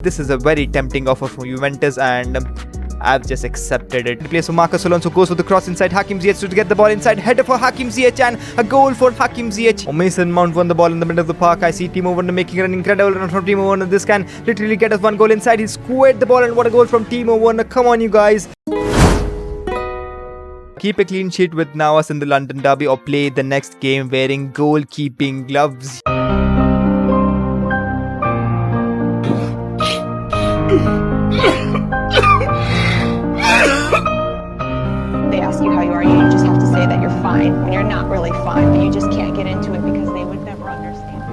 This is a very tempting offer from Juventus and I've just accepted it. The place for Marcos Alonso goes for the cross inside Hakim Ziyech to get the ball inside. Header for Hakim Ziyech and a goal for Hakim Ziyech. Mason Mount won the ball in the middle of the park. I see Timo Werner making an incredible run from Timo Werner. This can literally get us one goal inside. He squared the ball and what a goal from Timo Werner. Come on, you guys. Keep a clean sheet with Navas in the London derby or play the next game wearing goalkeeping gloves. They ask you how you are, you just have to say that you're fine when you're not really fine, but you just can't get into it because they would never understand.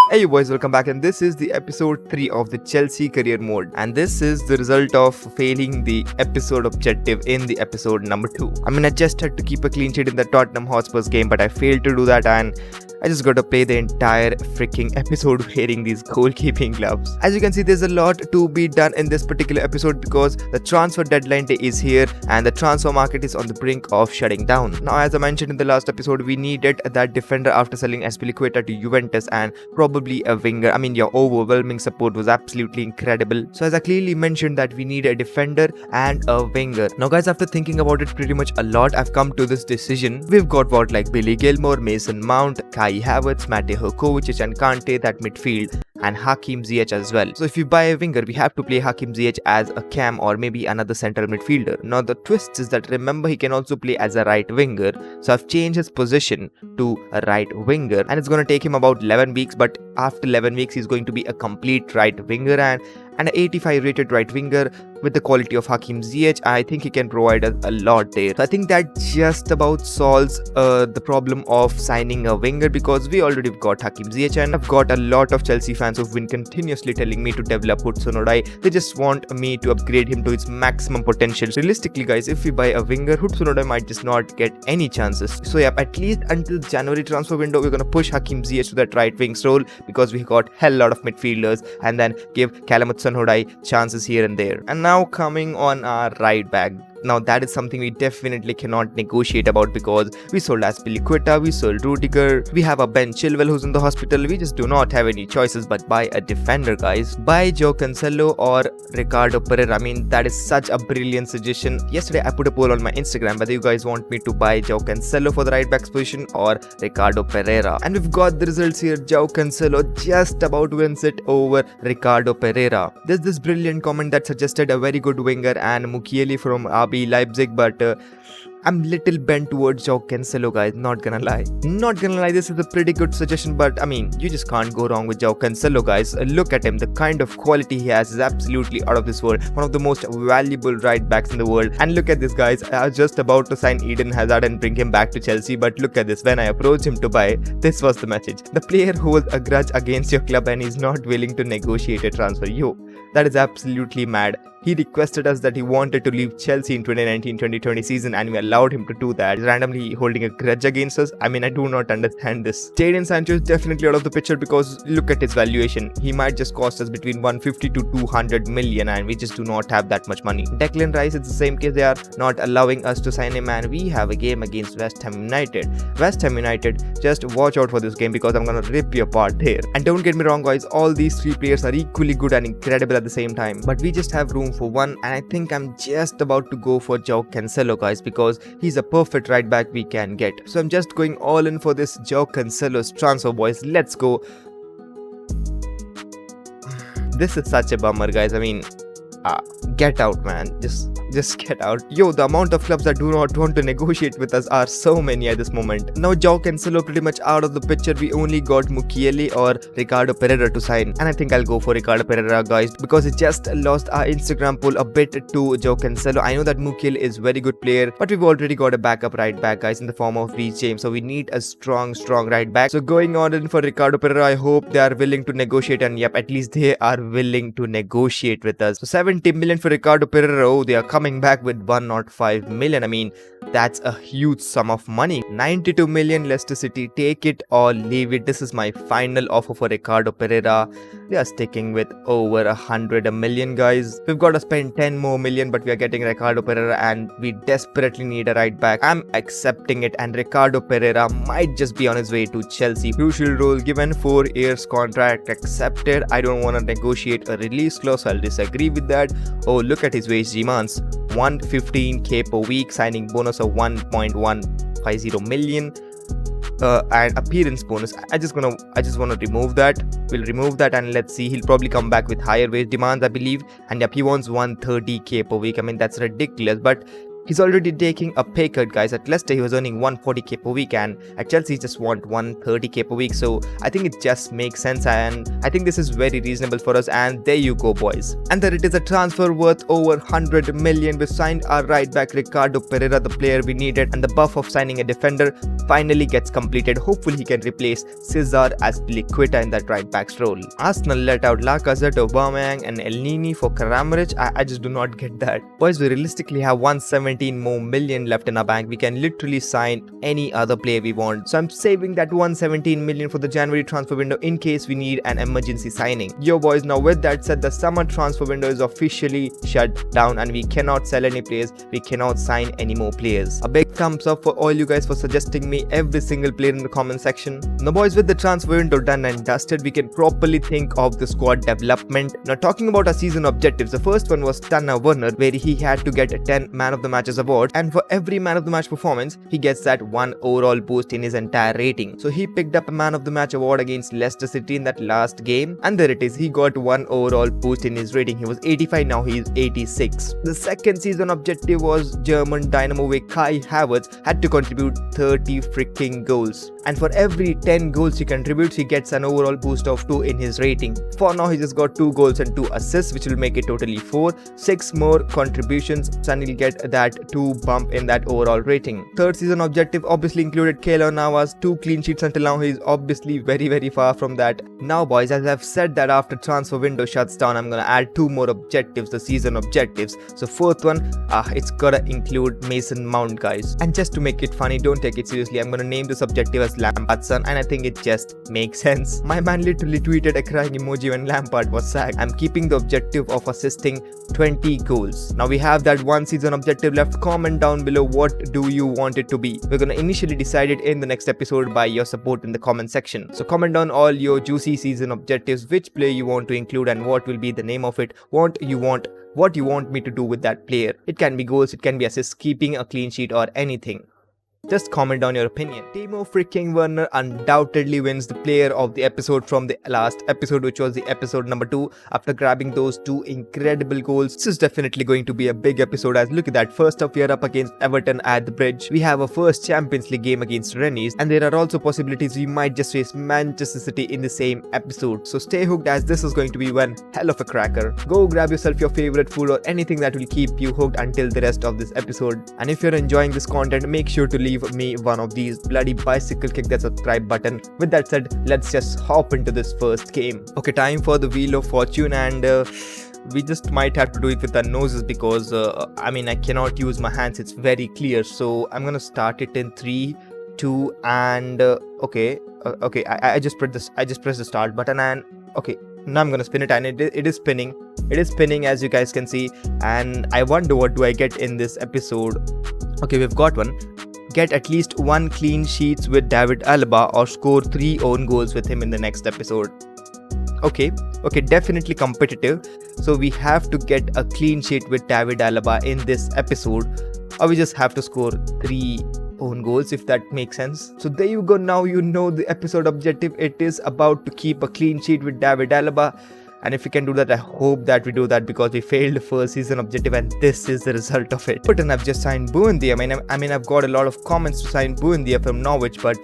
Hey you boys, welcome back, and this is the episode 3 of the Chelsea career mode, and this is the result of failing the episode objective in the episode number 2. I mean, I just had to keep a clean sheet in the Tottenham Hotspur's game, but I failed to do that and I just got to play the entire freaking episode wearing these goalkeeping gloves. As you can see, there's a lot to be done in this particular episode because the transfer deadline day is here and the transfer market is on the brink of shutting down. Now, as I mentioned in the last episode, we needed that defender after selling Azpilicueta to Juventus and probably a winger. I mean, your overwhelming support was absolutely incredible. So as I clearly mentioned that we need a defender and a winger. Now guys, after thinking about it pretty much a lot, I've come to this decision. We've got what like Billy Gilmore, Mason Mount, Kai Havertz, Mateo Kovacic and Kante that midfield, and Hakim Ziyech as well. So if you buy a winger, we have to play Hakim Ziyech as a cam or maybe another central midfielder. Now the twist is that remember he can also play as a right winger. So I've changed his position to a right winger and it's going to take him about 11 weeks, but after 11 weeks he's going to be a complete right winger and an 85 rated right winger with the quality of Hakim Ziyech. I think he can provide us a lot there. So I think that just about solves the problem of signing a winger because we already got Hakim Ziyech and I've got a lot of Chelsea fans who've been continuously telling me to develop Hudson-Odoi. They just want me to upgrade him to its maximum potential. Realistically guys, if we buy a winger, Hudson-Odoi might just not get any chances. So yeah, at least until January transfer window, we're gonna push Hakim Ziyech to that right wing's role because we got hell lot of midfielders and then give Callum Hudson-Odoi chances here and there. And now coming on our right back. Now that is something we definitely cannot negotiate about because we sold Azpilicueta, we sold Rudiger, we have a Ben Chilwell who's in the hospital. We just do not have any choices but buy a defender guys. Buy Joe Cancelo or Ricardo Pereira. I mean, that is such a brilliant suggestion. Yesterday I put a poll on my Instagram whether you guys want me to buy Joe Cancelo for the right back position or Ricardo Pereira. And we've got the results here. Joe Cancelo just about wins it over Ricardo Pereira. There's this brilliant comment that suggested a very good winger and Mukiele from RB Leipzig, but I'm little bent towards Joe Cancelo guys, not gonna lie. Not gonna lie, this is a pretty good suggestion, but I mean, you just can't go wrong with Joe Cancelo guys. Look at him, the kind of quality he has is absolutely out of this world. One of the most valuable right backs in the world. And look at this guys, I was just about to sign Eden Hazard and bring him back to Chelsea, but look at this, when I approached him to buy, this was the message. The player holds a grudge against your club and is not willing to negotiate a transfer. Yo, that is absolutely mad. He requested us that he wanted to leave Chelsea in 2019-2020 season and we allowed him to do that. Randomly holding a grudge against us. I mean, I do not understand this. Jadon Sancho is definitely out of the picture because look at his valuation. He might just cost us between 150 to 200 million and we just do not have that much money. Declan Rice, it's the same case. They are not allowing us to sign him and we have a game against West Ham United. West Ham United, just watch out for this game because I'm gonna rip you apart there. And don't get me wrong guys, all these 3 players are equally good and incredible at the same time. But we just have room for one and I think I'm just about to go for Joe Cancelo guys because he's a perfect right back we can get. So I'm just going all in for this Joe Cancelo's transfer boys. Let's go. This is such a bummer guys. I mean, get out man, just get out. Yo, the amount of clubs that do not want to negotiate with us are so many at this moment. Now Joe Cancelo pretty much out of the picture. We only got Mukiele or Ricardo Pereira to sign and I think I'll go for Ricardo Pereira guys because it just lost our Instagram poll a bit to Joe Cancelo. I know that Mukiele is very good player but we've already got a backup right back guys in the form of Reece James, so we need a strong right back. So going on in for Ricardo Pereira, I hope they are willing to negotiate and yep, at least they are willing to negotiate with us. So 70 million for Ricardo Pereira. Oh, they are coming back with 105 million. I mean, That's a huge sum of money. 92 million Leicester City, take it or leave it. This is my final offer for Ricardo Pereira. We are sticking with over 100 million, guys. We've got to spend 10 more million, but we are getting Ricardo Pereira and we desperately need a right back. I'm accepting it, and Ricardo Pereira might just be on his way to Chelsea. Crucial role given, 4 years contract accepted. I don't want to negotiate a release clause, I'll disagree with that. Oh, look at his wage demands. 115k per week, signing bonus of 1.150 million. And appearance bonus. I just want to remove that. We'll remove that, and let's see. He'll probably come back with higher wage demands, I believe. And yep, he wants 130k per week. I mean, that's ridiculous, but he's already taking a pay cut, guys. At Leicester, he was earning 140k per week, and at Chelsea, he just want 130k per week. So I think it just makes sense, and I think this is very reasonable for us. And there you go, boys. And there it is, a transfer worth over 100 million. We signed our right back Ricardo Pereira, the player we needed, and the buff of signing a defender finally gets completed. Hopefully, he can replace Cesar as Liquita in that right back's role. Arsenal let out Lacazette, Aubameyang, and El Nini for Kramaric. I just do not get that, boys. We realistically have 170 more million left in our bank. We can literally sign any other player we want. So I'm saving that 117 million for the January transfer window in case we need an emergency signing. Yo, boys, now with that said, the summer transfer window is officially shut down and we cannot sell any players. We cannot sign any more players. A big thumbs up for all you guys for suggesting me every single player in the comment section. Now, boys, with the transfer window done and dusted, we can properly think of the squad development. Now, talking about our season objectives, the first one was Tana Werner, where he had to get a 10 man of the matches award, and for every man of the match performance he gets that 1 overall boost in his entire rating. So he picked up a man of the match award against Leicester City in that last game, and there it is, he got 1 overall boost in his rating. He was 85, now he is 86. The second season objective was German Dynamo, where Kai Havertz had to contribute 30 freaking goals, and for every 10 goals he contributes he gets an overall boost of 2 in his rating. For now he just got 2 goals and 2 assists, which will make it totally 4. 6 more contributions and he'll get that 2 bump in that overall rating. Third season objective obviously included Keylor Navas, 2 clean sheets. Until now he is obviously very far from that. Now, boys, as I've said that after transfer window shuts down, I'm gonna add 2 more objectives, the season objectives. So fourth one, it's gotta include Mason Mount, guys. And just to make it funny, don't take it seriously, I'm gonna name this objective as Lampard's son, and I think it just makes sense. My man literally tweeted a crying emoji when Lampard was sacked. I'm keeping the objective of assisting 20 goals. Now we have that 1 season objective left. Comment down below what do you want it to be. We're gonna initially decide it in the next episode by your support in the comment section. So comment down all your juicy season objectives, which player you want to include and what will be the name of it, what you want me to do with that player. It can be goals, it can be assists, keeping a clean sheet, or anything. Just comment down your opinion. Timo freaking Werner undoubtedly wins the player of the episode from the last episode, which was the episode number 2. After grabbing those 2 incredible goals, this is definitely going to be a big episode. As look at that, first up we are up against Everton at the Bridge. We have a first Champions League game against Rennes, and there are also possibilities we might just face Manchester City in the same episode. So stay hooked, as this is going to be one hell of a cracker. Go grab yourself your favorite food or anything that will keep you hooked until the rest of this episode. And if you're enjoying this content, make sure to leave me one of these bloody bicycle, kick that subscribe button. With that said, let's just hop into this first game. Okay, time for the Wheel of Fortune, and we just might have to do it with our noses because I mean, I cannot use my hands, it's very clear. So I'm gonna start it in 3, 2, and okay, I just pressed the start button, and okay, now I'm gonna spin it, and it is spinning. It is spinning, as you guys can see, and I wonder what do I get in this episode. Okay, we've got one. Get at least 1 clean sheets with David Alaba, or score 3 own goals with him in the next episode. Okay, definitely competitive. So we have to get a clean sheet with David Alaba in this episode, or we just have to score 3 own goals, if that makes sense. So there you go, now you know the episode objective. It is about to keep a clean sheet with David Alaba. And if we can do that, I hope that we do that, because we failed the first season objective and this is the result of it. But then I've just signed Buendia. I mean, I've got a lot of comments to sign Buendia from Norwich, but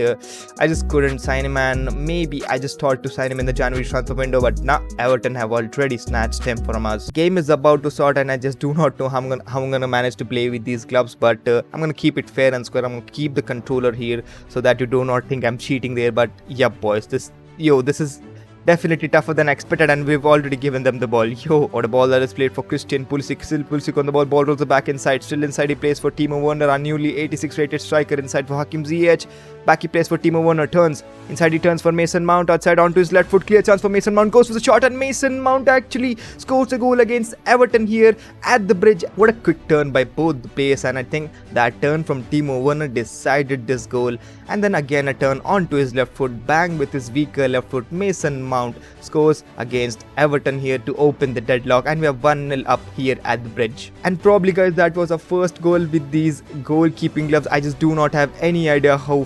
I just couldn't sign him, and maybe I just thought to sign him in the January transfer window, but now Everton have already snatched him from us. Game is about to start and I just do not know how I'm gonna manage to play with these clubs, but I'm gonna keep it fair and square. I'm gonna keep the controller here so that you do not think I'm cheating there. But yeah, boys, this is definitely tougher than expected, and we've already given them the ball. Yo, what a ball that is played for Christian Pulisic. Still Pulisic on the ball. Ball rolls back inside. Still inside, he plays for Timo Werner, our newly 86 rated striker. Inside for Hakim Ziyech. Back he plays for Timo Werner. Turns. Inside he turns for Mason Mount. Outside onto his left foot. Clear chance for Mason Mount. Goes for the shot, and Mason Mount actually scores a goal against Everton here at the bridge. What a quick turn by both the players, and I think that turn from Timo Werner decided this goal. And then again a turn onto his left foot. Bang with his weaker left foot. Mason Mount scores against Everton here to open the deadlock, and we are 1-0 up here at the bridge. And probably, guys, that was our first goal with these goalkeeping gloves. I just do not have any idea how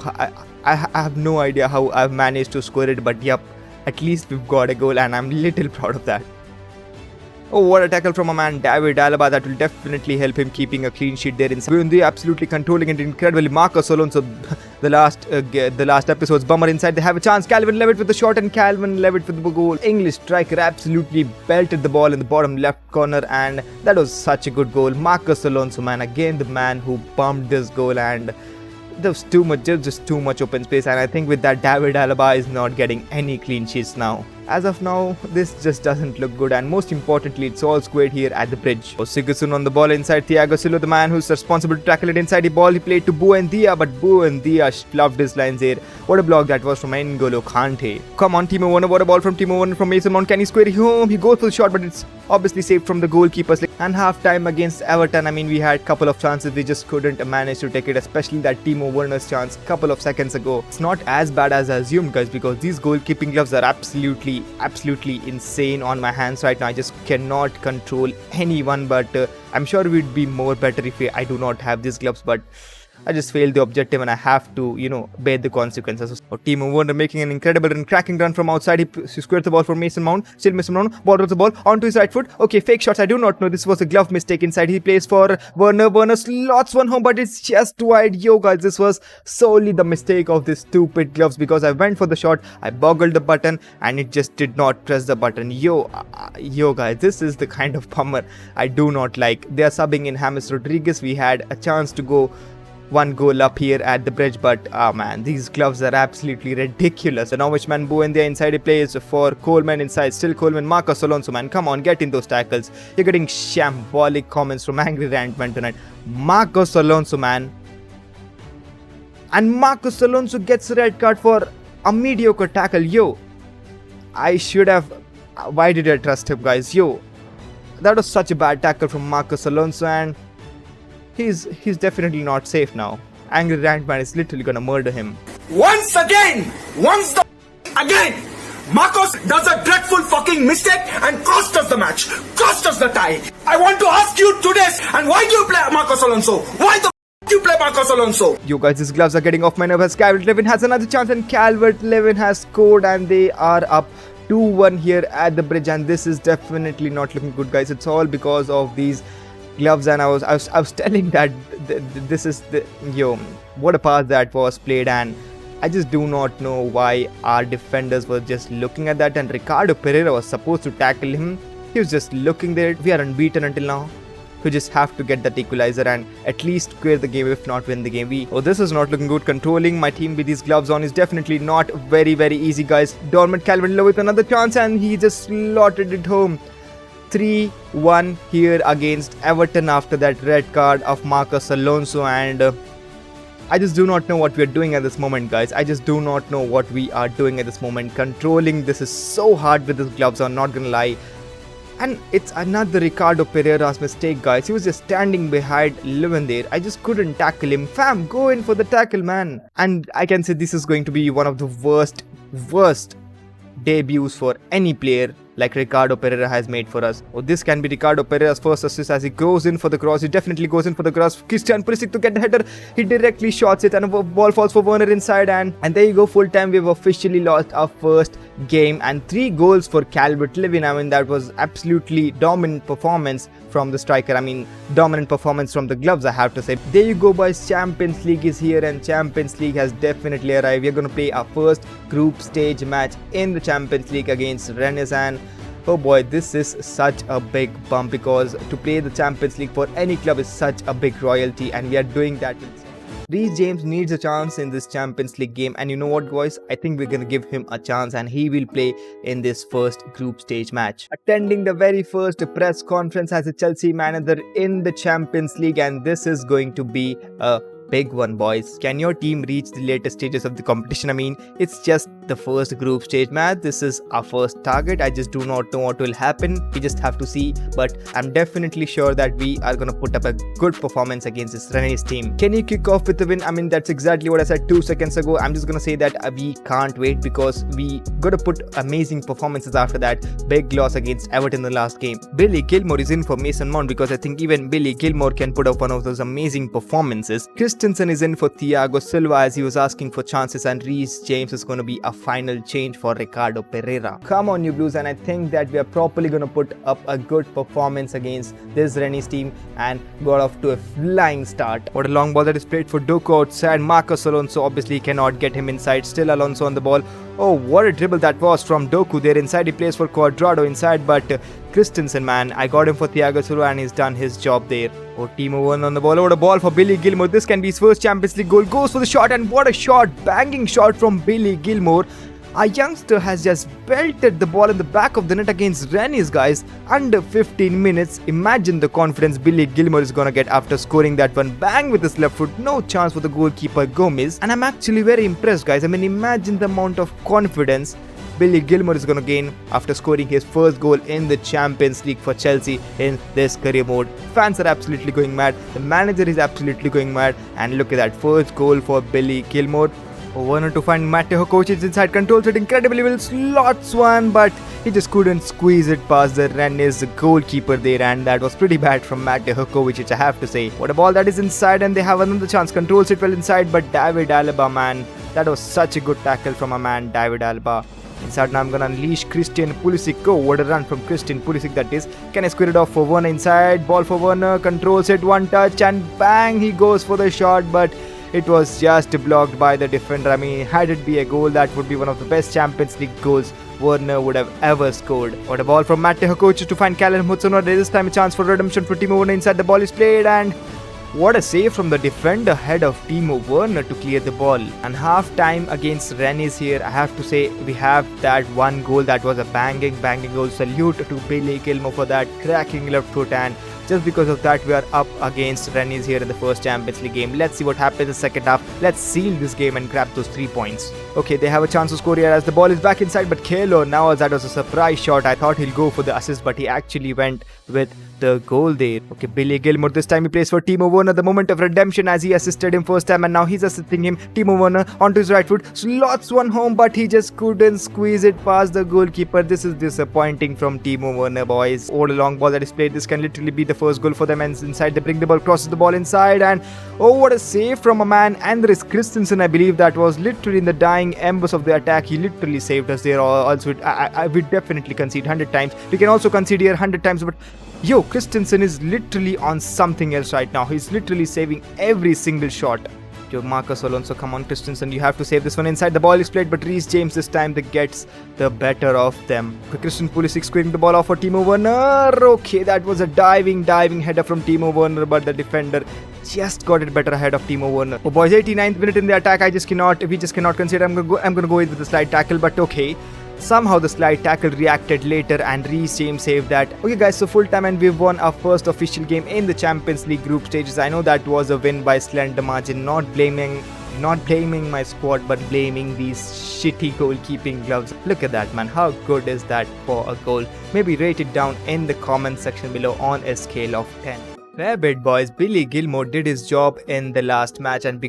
I have no idea how I've managed to score it, but yep, at least we've got a goal, and I'm little proud of that. Oh, what a tackle from a man, David Alaba. That will definitely help him keeping a clean sheet there inside. Buendia absolutely controlling it incredibly. Marcus Alonso, the last episode's bummer inside. They have a chance. Calvin Levitt with the shot, and Calvin Levitt with the goal. English striker absolutely belted the ball in the bottom left corner, and that was such a good goal. Marcus Alonso, man, again the man who pumped this goal, and there was just too much open space, and I think with that David Alaba is not getting any clean sheets now. As of now, this just doesn't look good, and most importantly, it's all squared here at the bridge. Sigurdsson on the ball inside. Thiago Silva, the man who's responsible to tackle it inside the ball. He played to Buendia, but Buendia fluffed his lines here. What a block that was from N'Golo Kante. Come on, Timo Werner. What a ball from Timo Werner from Mason Mount. Can he square it home? He goes for the shot, but it's obviously saved from the goalkeepers. And half time against Everton, I mean, we had a couple of chances. We just couldn't manage to take it, especially that Timo Werner's chance a couple of seconds ago. It's not as bad as I assumed, guys, because these goalkeeping gloves are absolutely insane on my hands right now. I just cannot control anyone, but I'm sure it would be more better if I do not have these gloves, but I just failed the objective, and I have to, bear the consequences. Timo Werner making an incredible and cracking run from outside. He squared the ball for Mason Mount. Still Mason Mount. Ball rolls the ball onto his right foot. Okay, fake shots. I do not know. This was a glove mistake inside. He plays for Werner. Werner slots one home, but it's just wide. Yo, guys, this was solely the mistake of these stupid gloves, because I went for the shot. I boggled the button, and it just did not press the button. Yo, guys, this is the kind of bummer I do not like. They are subbing in James Rodriguez. We had a chance to go one goal up here at the bridge, but man, these gloves are absolutely ridiculous. And now which man Buendia inside, he plays for Coleman inside. Still Coleman. Marcus Alonso, man, come on, get in those tackles. You're getting shambolic comments from Angry Rantman tonight. Marcus Alonso, man, and Marcus Alonso gets a red card for a mediocre tackle. Yo, I should have, why did I trust him, guys? Yo, that was such a bad tackle from Marcus Alonso, and he's definitely not safe now. Angry Rantman is literally gonna murder him. Once again, Marcos does a dreadful fucking mistake and cost us the match, cost us the tie. I want to ask you today, and why do you play Marcos Alonso? Why the you play Marcos Alonso? Yo, guys, these gloves are getting off my nerves. Calvert-Lewin has another chance, and Calvert-Lewin has scored, and they are up 2-1 here at the bridge, and this is definitely not looking good, guys. It's all because of these gloves, and I was telling that this is the what a pass that was played, and I just do not know why our defenders were just looking at that, and Ricardo Pereira was supposed to tackle him. He was just looking there. We are unbeaten until now. We just have to get that equalizer and at least clear the game, if not win the game. This is not looking good. Controlling my team with these gloves on is definitely not very easy, guys. Dormant Calvin-Lewin with another chance, and he just slotted it home. 3-1 here against Everton after that red card of Marcus Alonso, and I just do not know what we are doing at this moment, guys. I just do not know what we are doing at this moment. Controlling this is so hard with these gloves on, not gonna lie. And it's another Ricardo Pereira's mistake, guys. He was just standing behind Lewin there. I just couldn't tackle him. Fam, go in for the tackle, man. And I can say this is going to be one of the worst debuts for any player like Ricardo Pereira has made for us. This can be Ricardo Pereira's first assist as he goes in for the cross. He definitely goes in for the cross. Christian Pulisic to get the header. He directly shots it, and a ball falls for Werner inside, and there you go, full time. We've officially lost our first game, and 3 goals for Calvert-Lewin. I mean, that was absolutely dominant performance from the striker. I mean, dominant performance from the gloves, I have to say. There you go, boys. Champions League is here, and Champions League has definitely arrived. We're going to play our first group stage match in the Champions League against Rennes, and oh boy, this is such a big bump, because to play the Champions League for any club is such a big royalty, and we are doing that. Reece James needs a chance in this Champions League game, and you know what, guys? I think we're gonna give him a chance and he will play in this first group stage match. Attending the very first press conference as a Chelsea manager in the Champions League, and this is going to be a big one, boys. Can your team reach the later stages of the competition? I mean, it's just the first group stage match. This is our first target. I just do not know what will happen. We just have to see, but I'm definitely sure that we are gonna put up a good performance against this Rennes team. Can you kick off with the win? I mean, that's exactly what I said 2 seconds ago. I'm just gonna say that we can't wait because we gotta put amazing performances after that big loss against Everton in the last game. Billy Gilmore is in for Mason Mount because I think even Billy Gilmore can put up one of those amazing performances. Christensen is in for Thiago Silva as he was asking for chances, and Reece James is going to be a final change for Ricardo Pereira. Come on, you Blues, and I think that we are properly going to put up a good performance against this Rennes team and got off to a flying start. What a long ball that is played for Doku outside. Marcos Alonso obviously cannot get him inside. Still Alonso on the ball. Oh, what a dribble that was from Doku there inside. He plays for Cuadrado inside, but Christensen, man, I got him for Thiago Silva and he's done his job there. Oh, Timo Werner on the ball. What a ball for Billy Gilmore. This can be his first Champions League goal. Goes for the shot, and what a shot. Banging shot from Billy Gilmore. Our youngster has just belted the ball in the back of the net against Rennes, guys. Under 15 minutes. Imagine the confidence Billy Gilmore is gonna get after scoring that one. Bang with his left foot. No chance for the goalkeeper Gomez. And I'm actually very impressed, guys. I mean, imagine the amount of confidence Billy Gilmore is going to gain after scoring his first goal in the Champions League for Chelsea in this career mode. Fans are absolutely going mad. The manager is absolutely going mad. And look at that first goal for Billy Gilmore. Werner to find Mateo Kovacic inside, controls it incredibly well, slots one, but he just couldn't squeeze it past the Rennes goalkeeper there, and that was pretty bad from Mateo Kovacic, I have to say. What a ball that is inside, and they have another chance, controls it well inside, but David Alaba, man, that was such a good tackle from a man, David Alaba. Inside now I'm gonna unleash Christian Pulisic. Oh, what a run from Christian Pulisic that is. Can I square it off for Werner inside? Ball for Werner, controls it, one touch, and bang, he goes for the shot, but it was just blocked by the defender. I mean, had it be a goal, that would be one of the best Champions League goals Werner would have ever scored. What a ball from Mateo Kovacic to find Callum Hudson-Odoi. This time a chance for redemption for Timo Werner. Inside the ball is played, and what a save from the defender head of Timo Werner to clear the ball. And half time against Rennes here, I have to say we have that one goal that was a banging goal. Salute to Billy Gilmore for that cracking left foot, and just because of that we are up against Rennes here in the first Champions League game. Let's see what happens in the second half. Let's seal this game and grab those 3 points. Okay, they have a chance to score here as the ball is back inside, but Kelo, now that was a surprise shot. I thought he'll go for the assist, but he actually went with the goal there. Okay, Billy Gilmore, this time he plays for Timo Werner. The moment of redemption as he assisted him first time, and now he's assisting him. Timo Werner onto his right foot, slots one home, but he just couldn't squeeze it past the goalkeeper. This is disappointing from Timo Werner, boys. All a long ball that is played. This can literally be the first goal for them, and inside they bring the ball, crosses the ball inside, and oh, what a save from a man, Andres Christensen. I believe that was literally in the dying embers of the attack. He literally saved us there. Also, I would definitely concede 100 times. We can also concede here 100 times, but yo, Christensen is literally on something else right now. He's literally saving every single shot. Yo, Marcos Alonso, come on, Christensen, you have to save this one inside. The ball is played, but Reece James this time that gets the better of them. Christian Pulisic squaring the ball off for Timo Werner. Okay, that was a diving header from Timo Werner, but the defender just got it better ahead of Timo Werner. Oh boys, 89th minute in the attack. We just cannot consider. I'm gonna go in with the slide tackle, but okay. Somehow the slide tackle reacted later and Reece James saved that. Okay guys, so full time and we've won our first official game in the Champions League group stages. I know that was a win by slender margin. Not blaming my squad, but blaming these shitty goalkeeping gloves. Look at that, man. How good is that for a goal? Maybe rate it down in the comment section below on a scale of 10. Fair bit, boys. Billy Gilmore did his job in the last match, and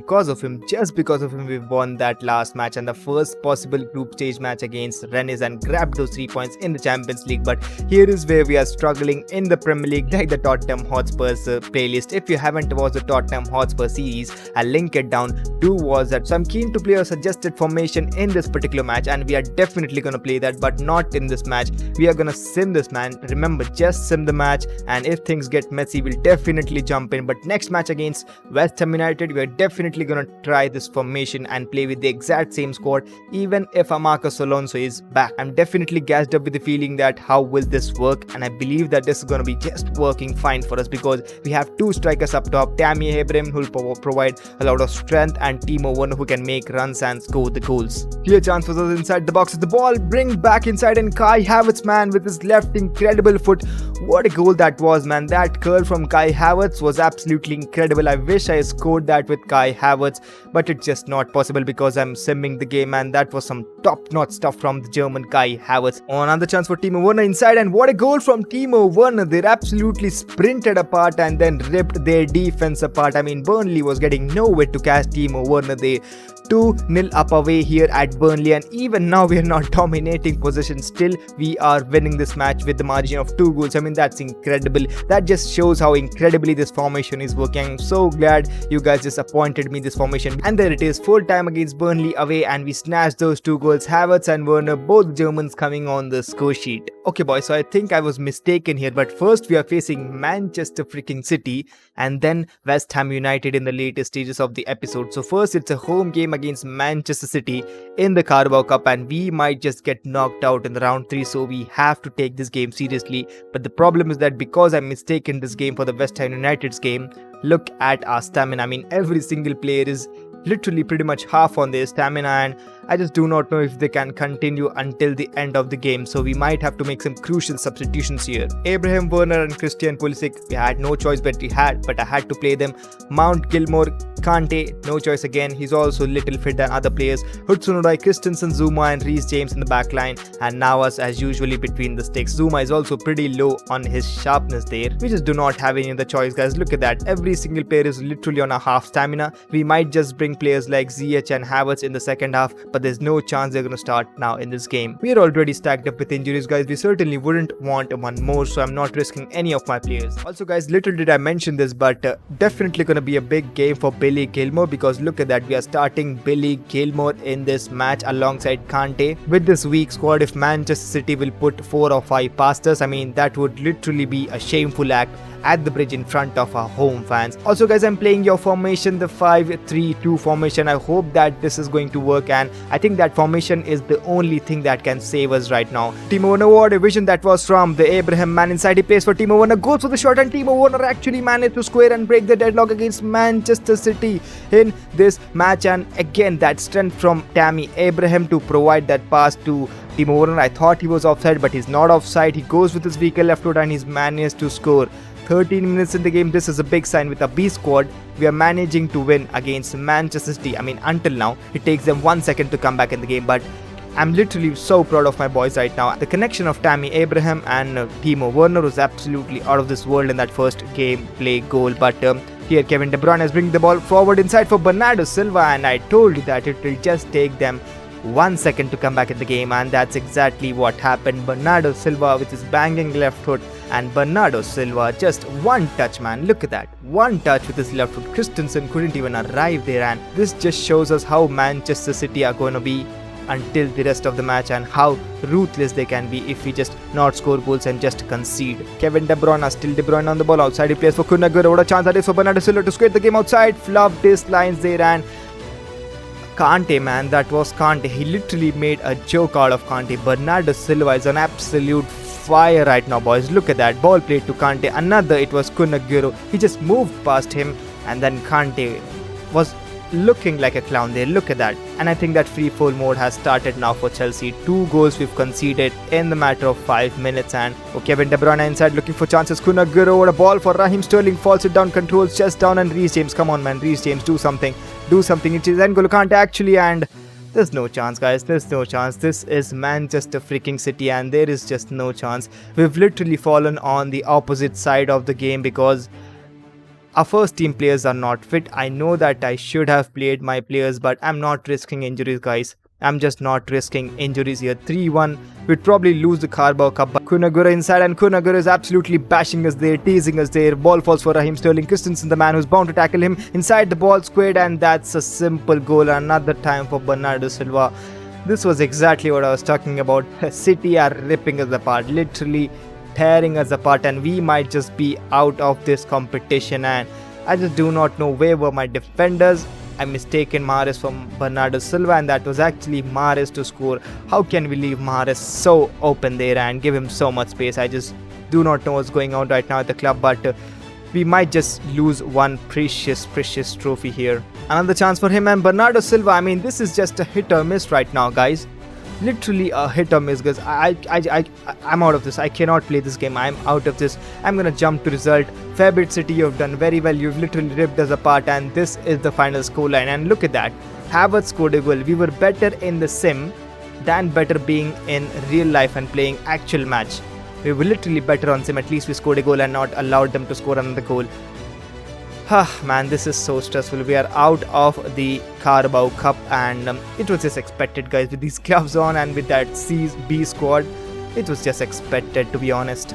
just because of him, we've won that last match and the first possible group stage match against Rennes and grabbed those 3 points in the Champions League. But here is where we are struggling in the Premier League, like the Tottenham Hotspur's playlist. If you haven't watched the Tottenham Hotspur series, I'll link it down. Do watch that. So I'm keen to play a suggested formation in this particular match, and we are definitely gonna play that, but not in this match. We are gonna sim this, man. Remember, just sim the match, and if things get messy, we'll definitely jump in. But next match against West Ham United, we are definitely gonna try this formation and play with the exact same squad, even if Marcos Alonso is back. I'm definitely gassed up with the feeling that how will this work, and I believe that this is gonna be just working fine for us because we have two strikers up top, Tammy Abraham, who will provide a lot of strength, and Timo Werner, who can make runs and score the goals. Clear chance for us inside the box with the ball, bring back inside, and Kai Havertz, man, with his left incredible foot. What a goal that was, man. That curl from Kai Havertz was absolutely incredible. I wish I scored that with Kai Havertz, but it's just not possible because I'm simming the game, and that was some top-notch stuff from the German Kai Havertz. Another chance for Timo Werner inside, and what a goal from Timo Werner. They absolutely sprinted apart and then ripped their defense apart. I mean, Burnley was getting nowhere to catch Timo Werner. They 2-0 up away here at Burnley, and even now we are not dominating possession. Still, we are winning this match with the margin of 2 goals. I mean, that's incredible. That just shows how incredibly this formation is working. I'm so glad you guys just appointed me this formation. And there it is, full time against Burnley away, and we snatched those 2 goals. Havertz and Werner, both Germans, coming on the score sheet. Okay boys, so I think I was mistaken here, but first we are facing Manchester freaking City and then West Ham United in the latest stages of the episode. So first it's a home game against Manchester City in the Carabao Cup, and we might just get knocked out in the round 3, so we have to take this game seriously. But the problem is that because I mistaken this game for the West Ham United's game, look at our stamina. I mean, every single player is literally pretty much half on their stamina, and I just do not know if they can continue until the end of the game, so we might have to make some crucial substitutions here. Abraham, Werner and Christian Pulisic, we had no choice but I had to play them. Mount, Gilmore, Kante, no choice again, he's also little fit than other players. Hudson-Odoi, Christensen, Zuma and Reece James in the back line, and Navas as usually between the sticks. Zuma is also pretty low on his sharpness there. We just do not have any other choice, guys. Look at that, every single player is literally on a half stamina. We might just bring players like Ziyech and Havertz in the second half, but there's no chance they're gonna start now in this game. We are already stacked up with injuries, guys. We certainly wouldn't want one more, so I'm not risking any of my players. Also, guys, little did I mention this, but definitely gonna be a big game for Billy Gilmore, because look at that, we are starting Billy Gilmore in this match alongside Kante. With this weak squad, if Manchester City will put 4 or 5 past us, I mean, that would literally be a shameful act at the bridge in front of our home fans. Also, guys, I'm playing your formation, the 5-3-2 formation. I hope that this is going to work, and I think that formation is the only thing that can save us right now. Timo Werner, what a vision that was from the Abraham, man. Inside, he plays for Timo Werner, goes for the shot, and Timo Werner actually managed to square and break the deadlock against Manchester City in this match. And again, that strength from Tammy Abraham to provide that pass to Timo Werner. I thought he was offside, but he's not offside. He goes with his weaker left foot and he's managed to score. 13 minutes in the game, this is a big sign. With a B squad, we are managing to win against Manchester City. I mean, until now, it takes them 1 second to come back in the game, but I'm literally so proud of my boys right now. The connection of Tammy Abraham and Timo Werner was absolutely out of this world in that first game play goal. But here Kevin De Bruyne is bringing the ball forward inside for Bernardo Silva, and I told you that it will just take them 1 second to come back in the game, and that's exactly what happened. Bernardo Silva with his banging left foot, and Bernardo Silva just one touch, man. Look at that, one touch with his left foot. Christensen couldn't even arrive there, and this just shows us how Manchester City are going to be until the rest of the match, and how ruthless they can be if we just not score goals and just concede. Kevin De Bruyne, still De Bruyne on the ball. Outside he plays for Kun Aguero. What a chance that is for Bernardo Silva to square the game outside. Flubbed his lines there, and Kante, man, that was Kante. He literally made a joke out of Kante. Bernardo Silva is an absolute fire right now, boys. Look at that, ball played to Kante. Another, it was Kun Aguero. He just moved past him, and then Kante was looking like a clown there. Look at that. And I think that free fall mode has started now for Chelsea. 2 goals we've conceded in the matter of 5 minutes. And Kevin De Bruyne inside looking for chances. Kun Aguero, what a ball for Raheem Sterling. Falls it down, controls chest down, and Reece James, come on, man. Reece James, do something. Do something. It is N'Golo Kante actually, and there's no chance, guys. There's no chance. This is Manchester freaking City, and there is just no chance. We've literally fallen on the opposite side of the game because our first team players are not fit. I know that I should have played my players, but I'm not risking injuries, guys. I'm just not risking injuries here. 3-1. We'd probably lose the Carabao Cup. But Kun Aguero inside, and Kun Aguero is absolutely bashing us there, teasing us there. Ball falls for Raheem Sterling. Christensen, the man who's bound to tackle him. Inside, the ball squared, and that's a simple goal. Another time for Bernardo Silva. This was exactly what I was talking about. City are ripping us apart. Literally tearing us apart, and we might just be out of this competition. And I just do not know where were my defenders. I mistaken Mahrez for Bernardo Silva, and that was actually Mahrez to score. How can we leave Mahrez so open there and give him so much space? I just do not know what's going on right now at the club, but we might just lose one precious trophy here. Another chance for him, and Bernardo Silva. I mean, this is just a hit or miss right now, guys. Literally a hit or miss, guys. I'm out of this. I cannot play this game. I'm out of this. I'm gonna jump to result. Fairfield City, you've done very well. You've literally ripped us apart, and this is the final scoreline. And look at that. Havertz scored a goal. We were better in the sim than better being in real life and playing actual match. We were literally better on sim. At least we scored a goal and not allowed them to score another goal. Man, this is so stressful. We are out of the Carabao Cup, and it was just expected, guys. With these gloves on and with that B squad, it was just expected, to be honest.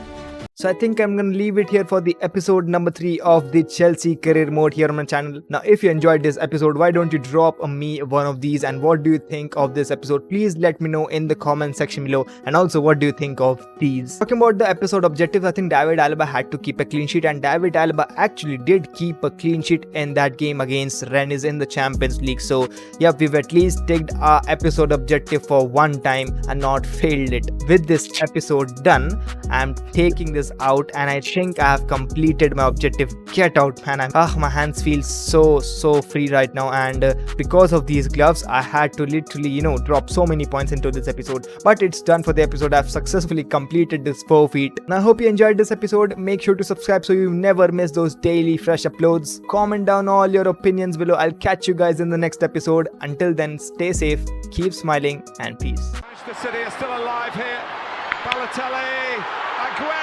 So I think I'm going to leave it here for the episode number 3 of the Chelsea career mode here on my channel. Now, if you enjoyed this episode, why don't you drop me one of these, and what do you think of this episode? Please let me know in the comment section below, and also what do you think of these. Talking about the episode objectives, I think David Alaba had to keep a clean sheet, and David Alaba actually did keep a clean sheet in that game against Rennes in the Champions League. So yeah, we've at least ticked our episode objective for one time and not failed it. With this episode done, I'm taking this out, and I think I have completed my objective. Get out, man. My hands feel so free right now, and because of these gloves I had to literally drop so many points into this episode, but it's done for the episode. I've successfully completed this 4 feet, and I hope you enjoyed this episode. Make sure to subscribe so you never miss those daily fresh uploads. Comment down all your opinions below. I'll catch you guys in the next episode. Until then, stay safe, keep smiling, and peace. Manchester City are still alive here. Balotelli, Aguero.